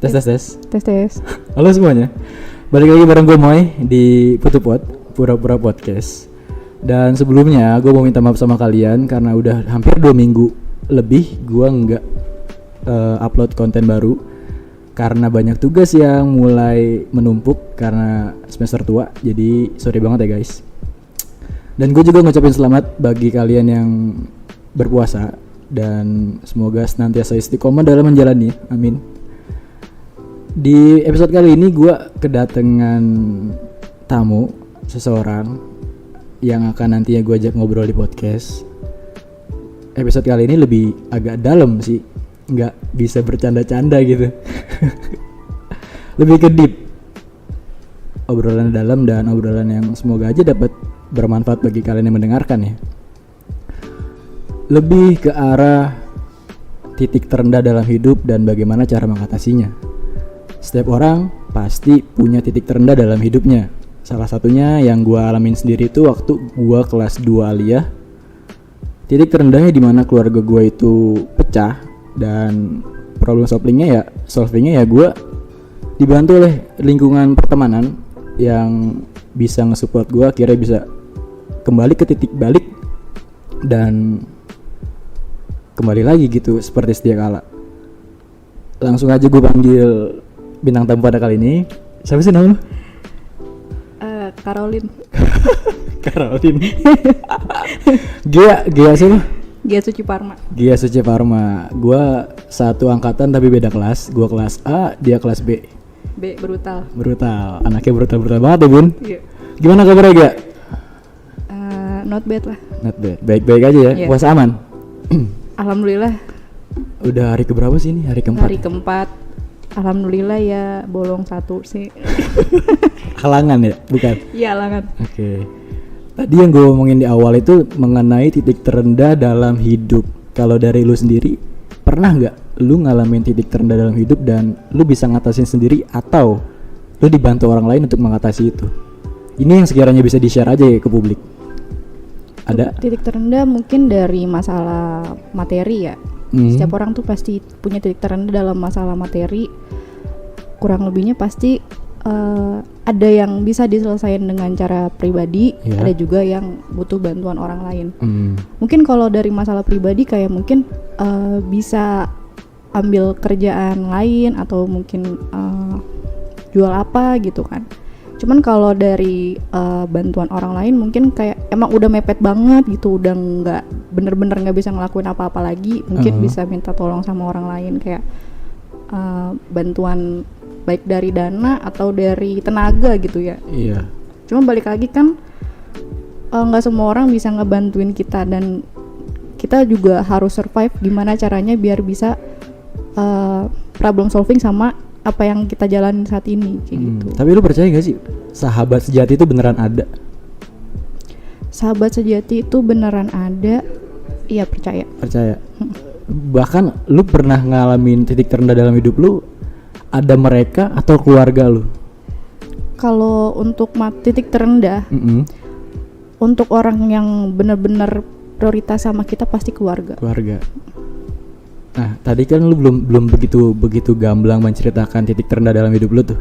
Tes. Halo semuanya. Balik lagi bareng gue Moy di Putupot, Pura-Pura Podcast. Dan sebelumnya gue mau minta maaf sama kalian karena udah hampir 2 minggu lebih gue nggak upload konten baru karena banyak tugas yang mulai menumpuk karena semester tua. Jadi sorry banget ya guys. Dan gue juga ngucapin selamat bagi kalian yang berpuasa dan semoga senantiasa istiqomah dalam menjalani. Amin. Di episode kali ini gue kedatangan tamu seseorang yang akan nantinya gue ajak ngobrol di podcast. Episode kali ini lebih agak dalam sih, nggak bisa bercanda-canda gitu. Lebih ke deep. Obrolan dalam dan obrolan yang semoga aja dapat bermanfaat bagi kalian yang mendengarkan ya. Lebih ke arah titik terendah dalam hidup dan bagaimana cara mengatasinya. Setiap orang pasti punya titik terendah dalam hidupnya. Salah satunya yang gue alamin sendiri itu waktu gue kelas 2 aliyah. Titik terendahnya dimana keluarga gue itu pecah dan problem solvingnya ya gue dibantu oleh lingkungan pertemanan yang bisa nge-support gue akhirnya bisa kembali ke titik balik dan kembali lagi gitu seperti sedia kala. Langsung aja gue panggil bintang tamu pada kali ini. Siapa sih nama lu? Caroline. Caroline. Gia sih lu? Gia Suci Parma. Gia Suci Parma. Gua satu angkatan tapi beda kelas. Gua kelas A, dia kelas B. B brutal. Anaknya brutal banget ya bun. Iya. Gimana kabarnya Gia? Not bad lah. Not bad. Baik-baik aja ya. Yeah. Puasa aman. Alhamdulillah. Udah hari keberapa sih ini? Hari keempat. Hari keempat. Alhamdulillah ya, bolong 1 sih. Halangan ya? Bukan? Iya, halangan. Oke. Tadi yang gue omongin di awal itu mengenai titik terendah dalam hidup. Kalau dari lu sendiri, pernah nggak lu ngalamin titik terendah dalam hidup dan lu bisa ngatasin sendiri atau lu dibantu orang lain untuk mengatasi itu? Ini yang sekiranya bisa di-share aja ya ke publik. Ada? Titik terendah mungkin dari masalah materi ya. Setiap orang tuh pasti punya titik terendah dalam masalah materi. Kurang lebihnya pasti ada yang bisa diselesaikan dengan cara pribadi, ada juga yang butuh bantuan orang lain. Mungkin kalau dari masalah pribadi kayak mungkin bisa ambil kerjaan lain atau mungkin jual apa gitu kan. Cuman kalau dari bantuan orang lain mungkin kayak emang udah mepet banget gitu, udah nggak bener-bener nggak bisa ngelakuin apa-apa lagi, mungkin bisa minta tolong sama orang lain kayak bantuan baik dari dana atau dari tenaga gitu ya. Iya. Cuma balik lagi kan nggak semua orang bisa ngebantuin kita dan kita juga harus survive gimana caranya biar bisa problem solving sama apa yang kita jalanin saat ini kayak gitu. Tapi lu percaya gak sih sahabat sejati itu beneran ada? Sahabat sejati itu beneran ada. Iya, percaya. Bahkan lu pernah ngalamin titik terendah dalam hidup lu, ada mereka atau keluarga lu? Kalau untuk titik terendah, untuk orang yang benar-benar prioritas sama kita pasti keluarga. Nah, tadi kan lu belum begitu gamblang menceritakan titik terendah dalam hidup lu tuh.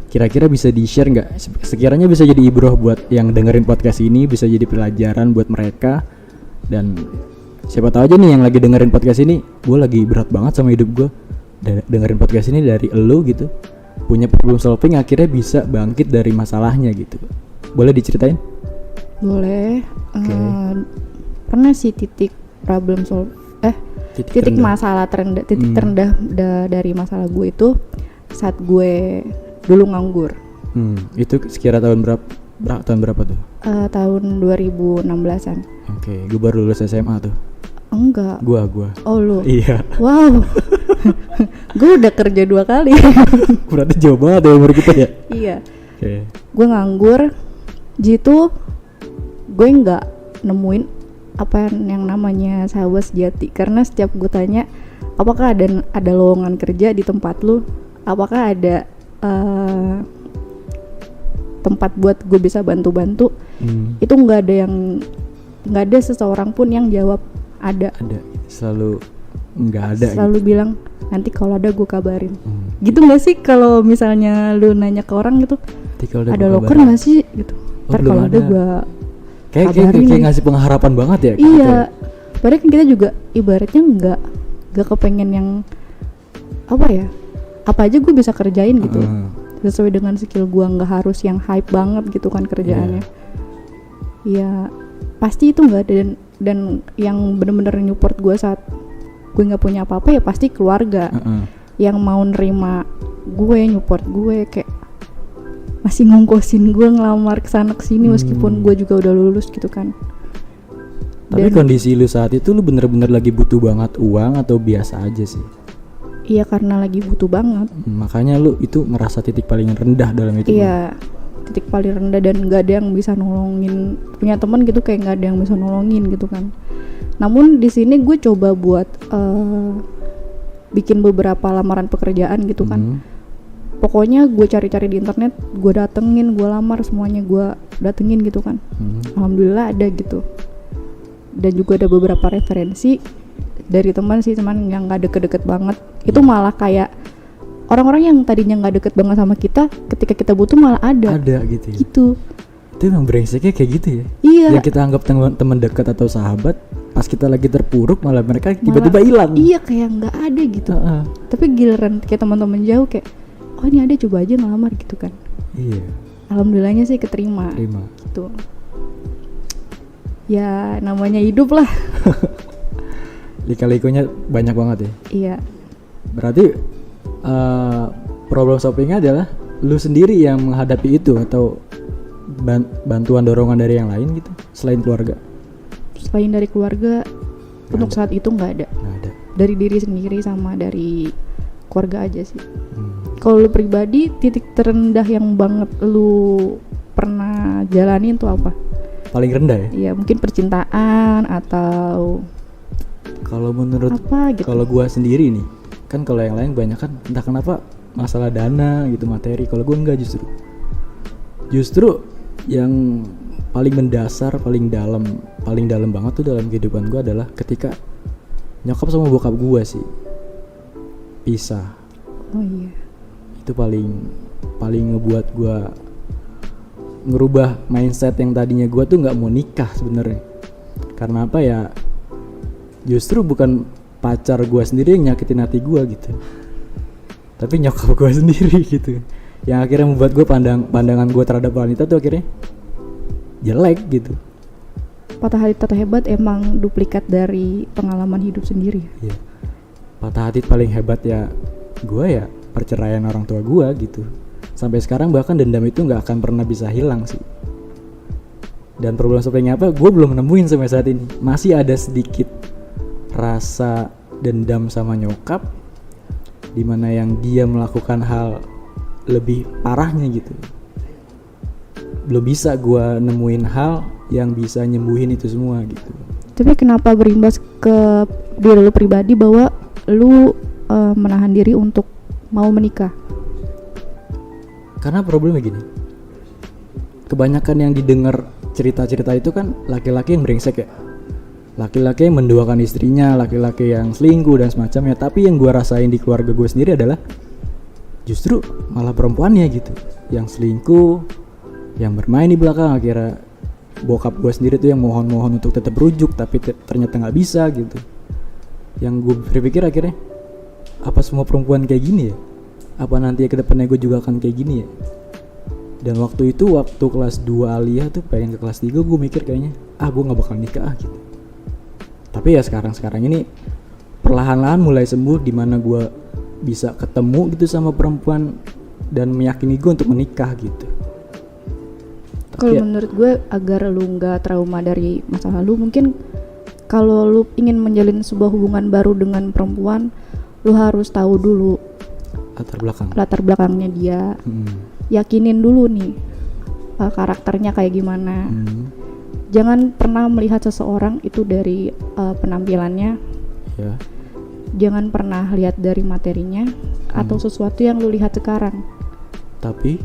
Kira-kira bisa di-share nggak? Sekiranya bisa jadi ibroh buat yang dengerin podcast ini, bisa jadi pelajaran buat mereka. Dan siapa tahu aja nih yang lagi dengerin podcast ini, gue lagi berat banget sama hidup gue. Dengerin podcast ini dari elu gitu, punya problem solving akhirnya bisa bangkit dari masalahnya gitu. Boleh diceritain? Boleh. Pernah sih titik problem titik masalah terendah, terendah dari masalah gue itu saat gue dulu nganggur. Itu sekira tahun berapa tuh? Tahun 2016-an. Oke, gue baru lulus SMA tuh. Enggak. Gua. Oh lu? Iya. Wow. Gue udah kerja 2 kali. Berarti jauh banget ya umur kita ya? Iya. Oke. Gue nganggur. Jitu gue nggak nemuin apa yang namanya sahabat sejati karena setiap gue tanya apakah ada lowongan kerja di tempat lu, apakah ada tempat buat gue bisa bantu-bantu, itu nggak ada seseorang pun yang jawab ada. Selalu nggak ada. Selalu gitu. bilang nanti kalau ada gue kabarin. Gitu nggak sih kalau misalnya lu nanya ke orang gitu, ada loker nggak sih gitu, ntar kalau ada gue kayak ngasih pengharapan banget ya. Iya gitu. Padahal kan kita juga ibaratnya nggak kepengen yang apa aja gue bisa kerjain gitu, sesuai dengan skill gue, nggak harus yang hype banget gitu kan kerjaannya. Ya pasti itu nggak ada, dan yang bener-bener support gue saat gue nggak punya apa-apa ya pasti keluarga yang mau nerima gue, support gue, kayak masih ngongkosin gue ngelamar kesana kesini meskipun gue juga udah lulus gitu kan. Tapi kondisi lu saat itu lu bener-bener lagi butuh banget uang atau biasa aja sih? Iya, karena lagi butuh banget. Makanya lu itu ngerasa titik paling rendah dalam itu. Iya, titik paling rendah, dan gak ada yang bisa nolongin. Punya teman gitu kayak gak ada yang bisa nolongin gitu kan. Namun di sini gue coba buat bikin beberapa lamaran pekerjaan gitu kan. Pokoknya gue cari-cari di internet, gue datengin, gue lamar, semuanya gue datengin gitu kan. Alhamdulillah ada gitu. Dan juga ada beberapa referensi dari teman sih, teman yang gak deket-deket banget. Itu malah kayak orang-orang yang tadinya gak deket banget sama kita, ketika kita butuh malah ada gitu ya? Gitu. Itu emang brengseknya kayak gitu ya? Iya. Yang kita anggap teman dekat atau sahabat, pas kita lagi terpuruk malah mereka tiba-tiba hilang. Iya, kayak gak ada gitu. Tapi giliran kayak teman-teman jauh kayak, oh ini ada, coba aja ngelamar gitu kan. Iya. Alhamdulillahnya sih keterima. Gitu. Ya namanya hidup lah. Lika-likunya banyak banget ya. Iya. Berarti problem solvingnya adalah lu sendiri yang menghadapi itu, atau bantuan dorongan dari yang lain gitu selain keluarga? Selain dari keluarga, untuk saat itu nggak ada. Dari diri sendiri sama dari keluarga aja sih. Kalau lu pribadi, titik terendah yang banget lu pernah jalanin tuh apa? Paling rendah ya? Iya, mungkin percintaan atau kalau menurut apa gitu. Kalau gua sendiri nih, kan kalau yang lain banyak kan entah kenapa masalah dana gitu, materi. Kalau gua enggak, justru yang paling mendasar, paling dalam banget tuh dalam kehidupan gua adalah ketika nyokap sama bokap gua sih pisah. Oh iya. Itu paling ngebuat gua ngerubah mindset yang tadinya gue tuh nggak mau nikah sebenarnya. Karena apa ya, justru bukan pacar gue sendiri yang nyakitin hati gue gitu, tapi nyokap gue sendiri gitu, yang akhirnya membuat gue pandangan gue terhadap wanita tuh akhirnya jelek gitu. Patah hati terhebat emang duplikat dari pengalaman hidup sendiri. Iya. Patah hati paling hebat ya gue ya perceraian orang tua gue gitu. Sampai sekarang bahkan dendam itu nggak akan pernah bisa hilang sih. Dan problem solvingnya apa? Gue belum nemuin sampai saat ini. Masih ada sedikit rasa dendam sama nyokap, dimana yang dia melakukan hal lebih parahnya gitu. Belum bisa gue nemuin hal yang bisa nyembuhin itu semua gitu. Tapi kenapa berimbas ke diri lu pribadi bahwa lu menahan diri untuk mau menikah? Karena problemnya gini, kebanyakan yang didengar cerita-cerita itu kan laki-laki yang brengsek ya, laki-laki yang menduakan istrinya, laki-laki yang selingkuh dan semacamnya. Tapi yang gue rasain di keluarga gue sendiri adalah justru malah perempuannya gitu, yang selingkuh, yang bermain di belakang. Akhirnya bokap gue sendiri tuh yang mohon-mohon untuk tetap rujuk, tapi ternyata nggak bisa gitu. Yang gue berpikir akhirnya, apa semua perempuan kayak gini ya? Apa nanti ke depannya gue juga akan kayak gini ya? Dan waktu itu, waktu kelas 2 aliyah tuh pengen ke kelas 3, gue mikir kayaknya gue gak bakal nikah gitu. Tapi ya sekarang ini perlahan-lahan mulai sembuh, dimana gue bisa ketemu gitu sama perempuan dan meyakini gue untuk menikah gitu. Kalau menurut gue, agar lu gak trauma dari masa lalu, mungkin kalau lu ingin menjalin sebuah hubungan baru dengan perempuan, lu harus tahu dulu latar belakangnya dia. Yakinin dulu nih karakternya kayak gimana. Jangan pernah melihat seseorang itu dari penampilannya. Jangan pernah lihat dari materinya atau sesuatu yang lu lihat sekarang. Tapi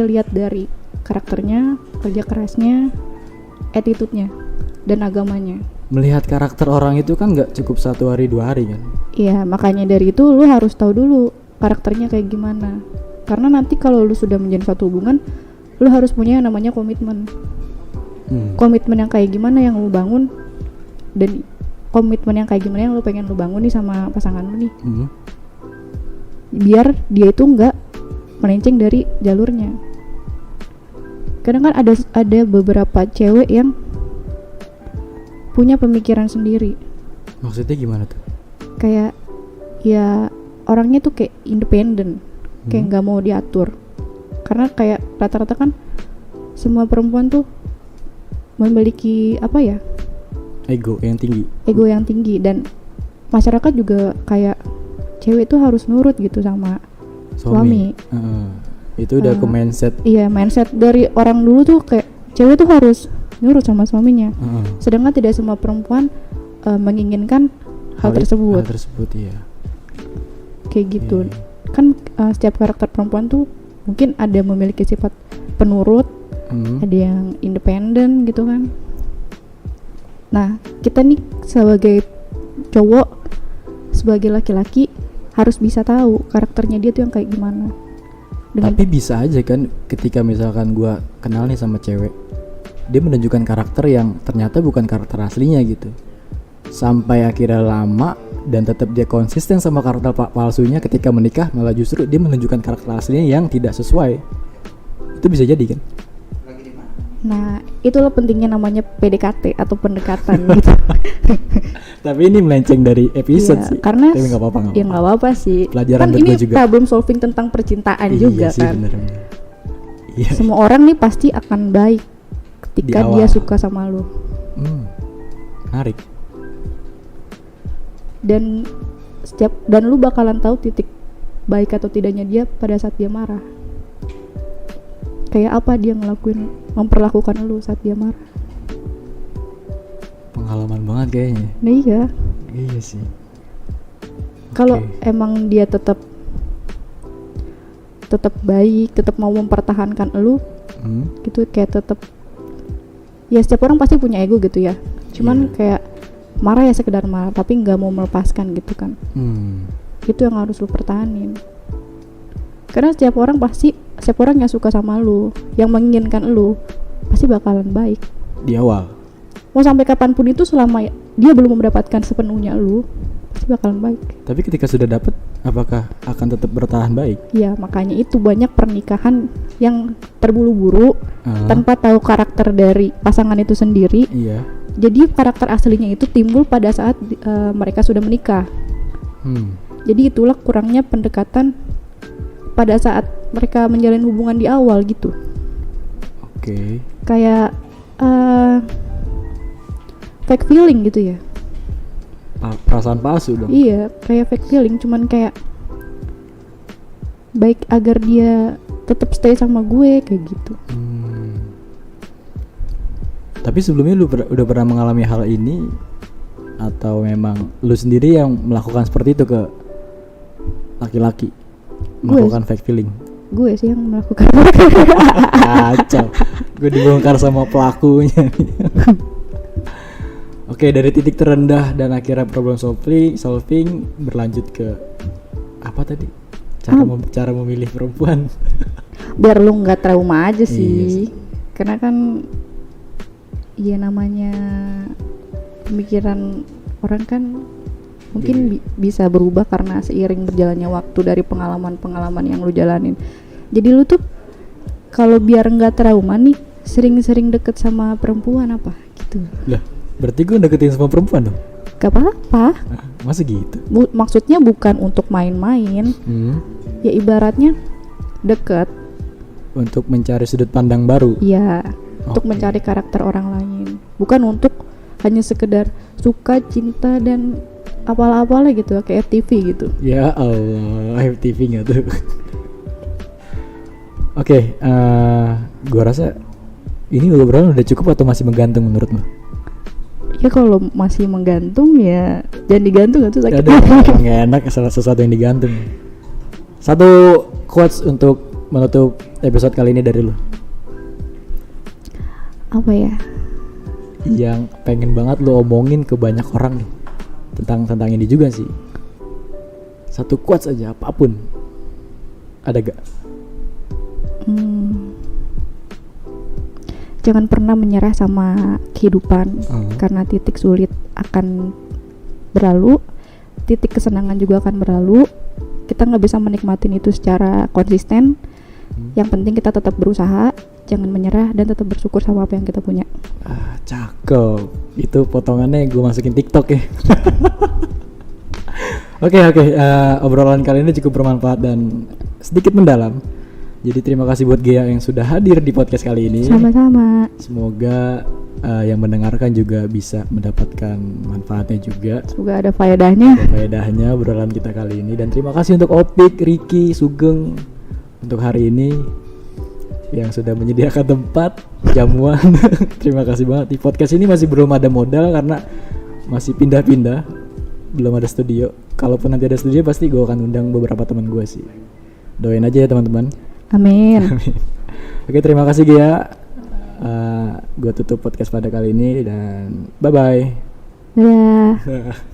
lihat dari karakternya, kerja kerasnya, attitude-nya, dan agamanya. melihat karakter orang itu kan nggak cukup 1 hari 2 hari kan. Iya, makanya dari itu lu harus tahu dulu karakternya kayak gimana. Karena nanti kalau lu sudah menjalin suatu hubungan, lu harus punya yang namanya komitmen. Komitmen yang kayak gimana yang lu bangun, dan komitmen yang kayak gimana yang lu pengen lu bangun nih sama pasangan lu nih. Biar dia itu nggak melenceng dari jalurnya. Kadang kan ada beberapa cewek yang punya pemikiran sendiri. Maksudnya gimana tuh? Kayak ya orangnya tuh kayak independen, kayak nggak mau diatur. Karena kayak rata-rata kan semua perempuan tuh memiliki apa ya? Ego yang tinggi. Ego yang tinggi, dan masyarakat juga kayak cewek tuh harus nurut gitu sama suami. Itu udah ke mindset. Iya, mindset dari orang dulu tuh kayak cewek tuh harus nurut sama suaminya. Sedangkan tidak semua perempuan menginginkan hal tersebut. Hal tersebut, iya. Kayak gitu. Kan setiap karakter perempuan tuh mungkin ada memiliki sifat penurut, ada yang independen gitu kan. Nah, kita nih sebagai cowok, sebagai laki-laki harus bisa tahu karakternya dia tuh yang kayak gimana. Tapi bisa aja kan ketika misalkan gua kenal nih sama cewek, dia menunjukkan karakter yang ternyata bukan karakter aslinya gitu. Sampai akhirnya lama dan tetap dia konsisten sama karakter palsunya, ketika menikah malah justru dia menunjukkan karakter aslinya yang tidak sesuai. Itu bisa jadi kan? Nah, itulah pentingnya namanya PDKT atau pendekatan gitu. Tapi ini melenceng dari episode sih. Karena tapi nggak apa-apa. Ya nggak apa-apa sih. Pelajaran kan ini juga. Problem solving tentang percintaan juga sih, kan. Bener. Iya. Semua orang nih pasti akan baik ketika dia suka sama lu. Menarik. Dan lu bakalan tahu titik baik atau tidaknya dia pada saat dia marah. Kayak apa dia memperlakukan lu saat dia marah. Pengalaman banget kayaknya. Nah, iya. Iya sih. Kalau emang dia tetap baik, tetap mau mempertahankan lu, gitu, kayak tetap, ya setiap orang pasti punya ego gitu ya. Cuman kayak marah ya sekedar marah, tapi nggak mau melepaskan gitu kan. Itu yang harus lu pertahanin. Karena setiap orang yang suka sama lu, yang menginginkan lu, pasti bakalan baik di awal. Mau sampai kapanpun itu, selama dia belum mendapatkan sepenuhnya lu, pasti bakalan baik. Tapi ketika sudah dapat, apakah akan tetap bertahan baik? Ya, makanya itu banyak pernikahan yang terburu-buru tanpa tahu karakter dari pasangan itu sendiri. Iya. Jadi karakter aslinya itu timbul pada saat mereka sudah menikah. Jadi itulah kurangnya pendekatan pada saat mereka menjalin hubungan di awal gitu. Oke. Kayak fake feeling gitu ya. Perasaan palsu dong. Iya, kayak fake feeling, cuman kayak baik agar dia tetap stay sama gue kayak gitu. Tapi sebelumnya lu udah pernah mengalami hal ini, atau memang lu sendiri yang melakukan seperti itu ke laki-laki? Melakukan fake feeling? Gue sih yang melakukan. Kacau. Gue dibongkar sama pelakunya. Oke, dari titik terendah dan akhirnya problem solving berlanjut ke apa tadi? Cara memilih perempuan. Biar lu nggak trauma aja sih. Iya. Karena kan iya namanya pemikiran orang kan mungkin bisa berubah karena seiring berjalannya waktu dari pengalaman-pengalaman yang lu jalanin. Jadi lu tuh kalau biar nggak trauma nih, sering-sering deket sama perempuan apa gitu. Lah, berarti gue deketin sama perempuan dong? Gak apa-apa. Masa gitu? Maksudnya bukan untuk main-main. Ya ibaratnya deket untuk mencari sudut pandang baru. Iya, untuk mencari karakter orang lain. Bukan untuk hanya sekedar suka, cinta, dan apalah-apalah gitu, kayak FTV gitu. Ya Allah, FTV nggak tuh? Oke, gua rasa ini obrolan udah cukup atau masih menggantung menurut lo? Ya kalau masih menggantung ya jangan digantung, itu sakit. Nggak enak sesuatu yang digantung. Satu quotes untuk menutup episode kali ini dari lo. Apa ya? yang pengen banget lo omongin ke banyak orang nih tentang ini juga sih? Satu quotes aja, apapun. Ada gak? Jangan pernah menyerah sama kehidupan, karena titik sulit akan berlalu, titik kesenangan juga akan berlalu. Kita nggak bisa menikmatin itu secara konsisten. Yang penting kita tetap berusaha, jangan menyerah, dan tetap bersyukur sama apa yang kita punya. Cakep. Itu potongannya gue masukin TikTok ya. Oke. Obrolan kali ini cukup bermanfaat dan sedikit mendalam. Jadi terima kasih buat Gea yang sudah hadir di podcast kali ini. Sama-sama. Semoga yang mendengarkan juga bisa mendapatkan manfaatnya juga. Semoga ada faedahnya obrolan kita kali ini. Dan terima kasih untuk Opik, Ricky, Sugeng untuk hari ini yang sudah menyediakan tempat jamuan. Terima kasih banget. Di podcast ini masih belum ada modal karena masih pindah-pindah, belum ada studio. Kalaupun nanti ada studio pasti gue akan undang beberapa teman gue sih. Doain aja ya teman-teman. Amin. Oke, terima kasih Gia. Gue tutup podcast pada kali ini dan bye-bye. Dadah.